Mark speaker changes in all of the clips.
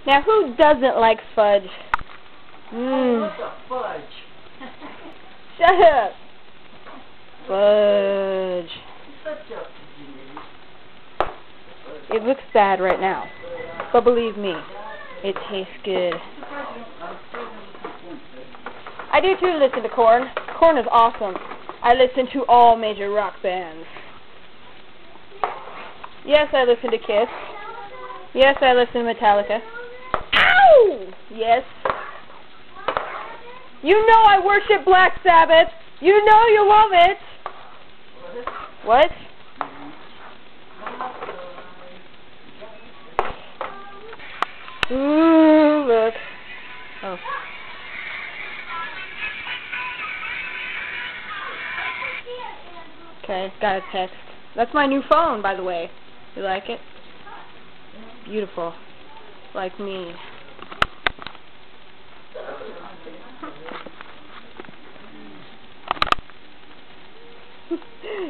Speaker 1: Now, who doesn't like fudge?
Speaker 2: Oh, what the fudge?
Speaker 1: Shut up. Fudge.
Speaker 2: Such a...
Speaker 1: It looks bad right now, but believe me, it tastes good. I do too listen to Korn. Korn is awesome. I listen to all major rock bands. Yes, I listen to Kiss. Yes, I listen to Metallica. Ow! Yes. You know I worship Black Sabbath. You know you love it. What? Ooh, look. Oh. Okay, got a text. That's my new phone, by the way. You like it? Beautiful. Like me.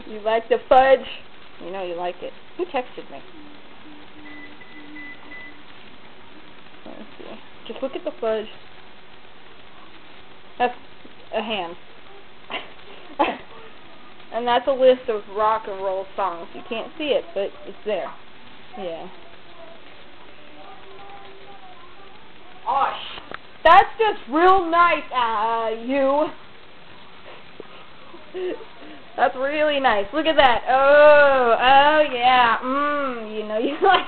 Speaker 1: You like the fudge? You know you like it. Who texted me? Let's see. Just look at the fudge. That's a hand. And that's a list of rock and roll songs. You can't see it, but it's there. Yeah. Oh, that's just real nice, you. That's really nice. Look at that. Oh yeah. You know you like